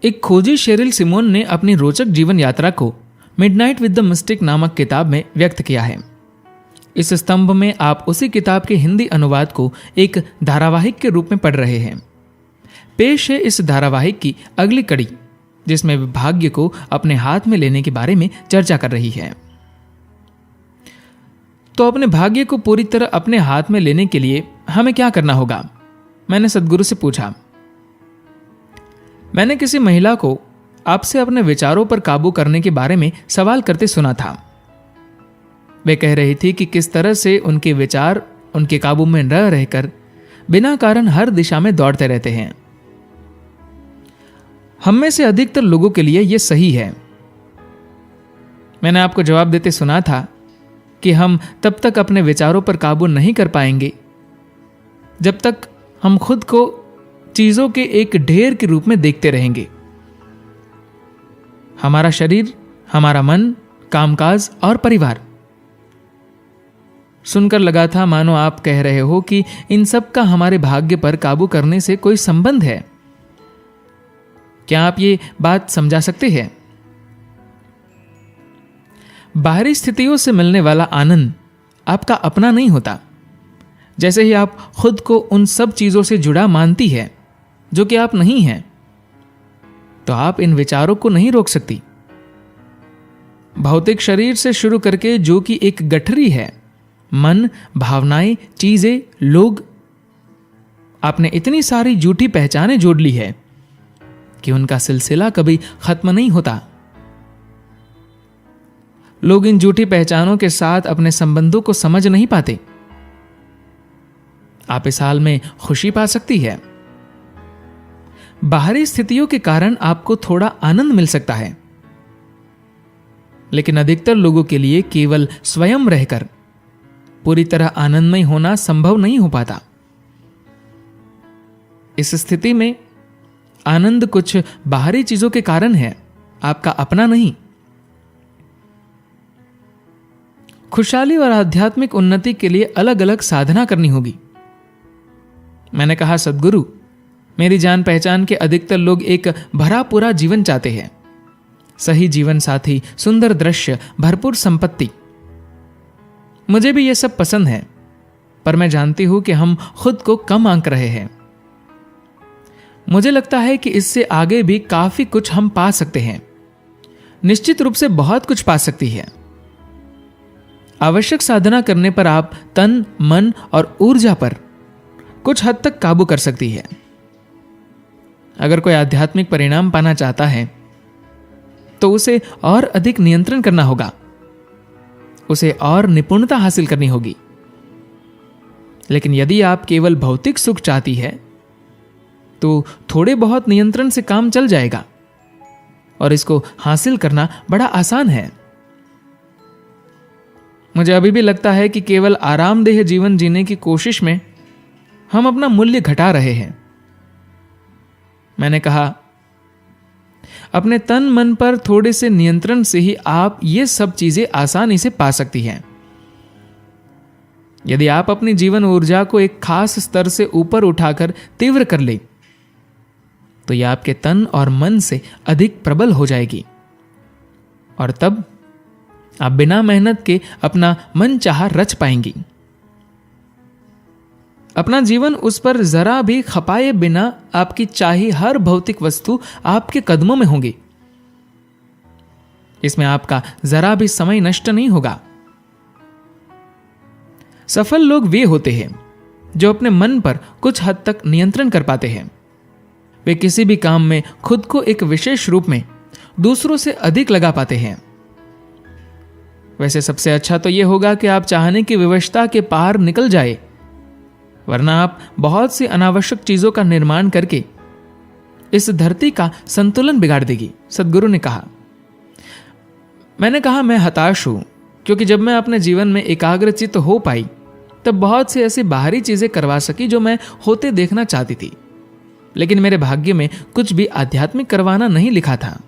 एक खोजी Sherrill Simone ने अपनी रोचक जीवन यात्रा को मिडनाइट विद द मिस्टिक नामक किताब में व्यक्त किया है। इस स्तंभ में आप उसी किताब के हिंदी अनुवाद को एक धारावाहिक के रूप में पढ़ रहे हैं। पेश है इस धारावाहिक की अगली कड़ी, जिसमें वे भाग्य को अपने हाथ में लेने के बारे में चर्चा कर रही है। तो अपने भाग्य को पूरी तरह अपने हाथ में लेने के लिए हमें क्या करना होगा? मैंने सद्गुरु से पूछा। मैंने किसी महिला को आपसे अपने विचारों पर काबू करने के बारे में सवाल करते सुना था। वे कह रही थी कि किस तरह से उनके विचार उनके काबू में न रहकर बिना कारण हर दिशा में दौड़ते रहते हैं। हम में से अधिकतर लोगों के लिए यह सही है। मैंने आपको जवाब देते सुना था कि हम तब तक अपने विचारों पर काबू नहीं कर पाएंगे जब तक हम खुद को चीजों के एक ढेर के रूप में देखते रहेंगे। हमारा शरीर, हमारा मन, कामकाज और परिवार। सुनकर लगा था मानो आप कह रहे हो कि इन सब का हमारे भाग्य पर काबू करने से कोई संबंध है। क्या आप ये बात समझा सकते हैं? बाहरी स्थितियों से मिलने वाला आनंद आपका अपना नहीं होता। जैसे ही आप खुद को उन सब चीजों से जुड़ा मानती है जो कि आप नहीं हैं, तो आप इन विचारों को नहीं रोक सकती। भौतिक शरीर से शुरू करके जो कि एक गठरी है, मन, भावनाएं, चीजें, लोग, आपने इतनी सारी झूठी पहचानें जोड़ ली है कि उनका सिलसिला कभी खत्म नहीं होता। लोग इन झूठी पहचानों के साथ अपने संबंधों को समझ नहीं पाते। आप इस हाल में खुशी पा सकती है। बाहरी स्थितियों के कारण आपको थोड़ा आनंद मिल सकता है, लेकिन अधिकतर लोगों के लिए केवल स्वयं रहकर पूरी तरह आनंदमय होना संभव नहीं हो पाता। इस स्थिति में आनंद कुछ बाहरी चीजों के कारण है, आपका अपना नहीं। खुशहाली और आध्यात्मिक उन्नति के लिए अलग अलग साधना करनी होगी। मैंने कहा, सद्गुरु, मेरी जान पहचान के अधिकतर लोग एक भरा पूरा जीवन चाहते हैं। सही जीवन साथी, सुंदर दृश्य, भरपूर संपत्ति। मुझे भी यह सब पसंद है, पर मैं जानती हूं कि हम खुद को कम आंक रहे हैं। मुझे लगता है कि इससे आगे भी काफी कुछ हम पा सकते हैं। निश्चित रूप से बहुत कुछ पा सकती है। आवश्यक साधना करने पर आप तन, मन और ऊर्जा पर कुछ हद तक काबू कर सकती है। अगर कोई आध्यात्मिक परिणाम पाना चाहता है तो उसे और अधिक नियंत्रण करना होगा, उसे और निपुणता हासिल करनी होगी। लेकिन यदि आप केवल भौतिक सुख चाहती है तो थोड़े बहुत नियंत्रण से काम चल जाएगा और इसको हासिल करना बड़ा आसान है। मुझे अभी भी लगता है कि केवल आरामदेह जीवन जीने की कोशिश में हम अपना मूल्य घटा रहे हैं। मैंने कहा, अपने तन मन पर थोड़े से नियंत्रण से ही आप ये सब चीजें आसानी से पा सकती हैं। यदि आप अपनी जीवन ऊर्जा को एक खास स्तर से ऊपर उठाकर तीव्र कर ले तो यह आपके तन और मन से अधिक प्रबल हो जाएगी और तब आप बिना मेहनत के अपना मन चाहा रच पाएंगी। अपना जीवन उस पर जरा भी खपाए बिना आपकी चाही हर भौतिक वस्तु आपके कदमों में होंगी। इसमें आपका जरा भी समय नष्ट नहीं होगा। सफल लोग वे होते हैं जो अपने मन पर कुछ हद तक नियंत्रण कर पाते हैं। वे किसी भी काम में खुद को एक विशेष रूप में दूसरों से अधिक लगा पाते हैं। वैसे सबसे अच्छा तो यह होगा कि आप चाहने की विवशता के पार निकल जाए, वरना आप बहुत सी अनावश्यक चीजों का निर्माण करके इस धरती का संतुलन बिगाड़ देगी, सद्गुरु ने कहा। मैंने कहा, मैं हताश हूं क्योंकि जब मैं अपने जीवन में एकाग्रचित्त हो पाई तब बहुत सी ऐसी बाहरी चीजें करवा सकी जो मैं होते देखना चाहती थी, लेकिन मेरे भाग्य में कुछ भी आध्यात्मिक करवाना नहीं लिखा था।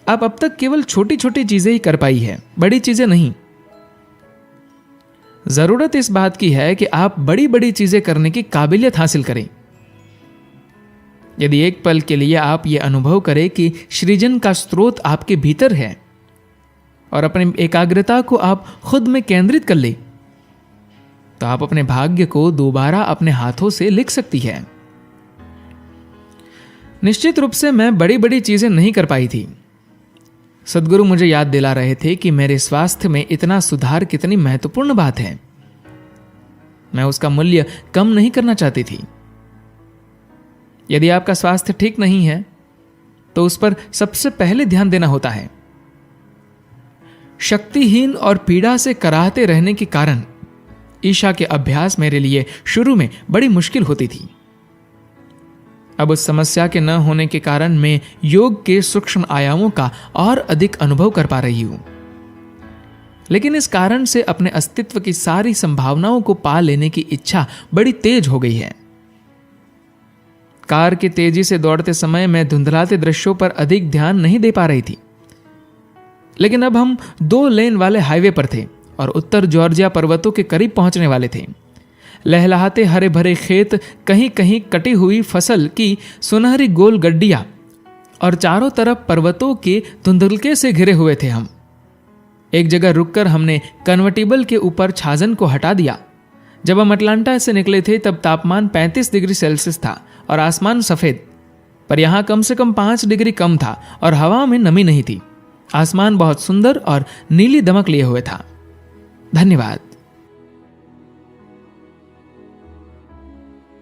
आप अब तक केवल छोटी छोटी चीजें ही कर पाई है, बड़ी चीजें नहीं। जरूरत इस बात की है कि आप बड़ी बड़ी चीजें करने की काबिलियत हासिल करें। यदि एक पल के लिए आप ये अनुभव करें कि सृजन का स्रोत आपके भीतर है और अपनी एकाग्रता को आप खुद में केंद्रित कर ले, तो आप अपने भाग्य को दोबारा अपने हाथों से लिख सकती है। निश्चित रूप से मैं बड़ी बड़ी चीजें नहीं कर पाई थी। सद्गुरु मुझे याद दिला रहे थे कि मेरे स्वास्थ्य में इतना सुधार कितनी महत्वपूर्ण बात है। मैं उसका मूल्य कम नहीं करना चाहती थी। यदि आपका स्वास्थ्य ठीक नहीं है तो उस पर सबसे पहले ध्यान देना होता है। शक्तिहीन और पीड़ा से कराहते रहने के कारण ईशा के अभ्यास मेरे लिए शुरू में बड़ी मुश्किल होती थी। अब उस समस्या के न होने के कारण मैं योग के सूक्ष्म आयामों का और अधिक अनुभव कर पा रही हूं। लेकिन इस कारण से अपने अस्तित्व की सारी संभावनाओं को पा लेने की इच्छा बड़ी तेज हो गई है। कार के तेजी से दौड़ते समय मैं धुंधलाते दृश्यों पर अधिक ध्यान नहीं दे पा रही थी। लेकिन अब हम 2 लेन वाले हाईवे पर थे और उत्तर जॉर्जिया पर्वतों के करीब पहुंचने वाले थे। लहलहाते हरे भरे खेत, कहीं कहीं कटी हुई फसल की सुनहरी गोल गड्डियां और चारों तरफ पर्वतों के धुंधलके से घिरे हुए थे। हम एक जगह रुककर हमने कन्वर्टिबल के ऊपर छाजन को हटा दिया। जब हम अटलांटा से निकले थे तब तापमान 35 डिग्री सेल्सियस था और आसमान सफेद, पर यहां कम से कम 5 डिग्री कम था और हवा में नमी नहीं थी। आसमान बहुत सुंदर और नीली दमक लिए हुए था। धन्यवाद।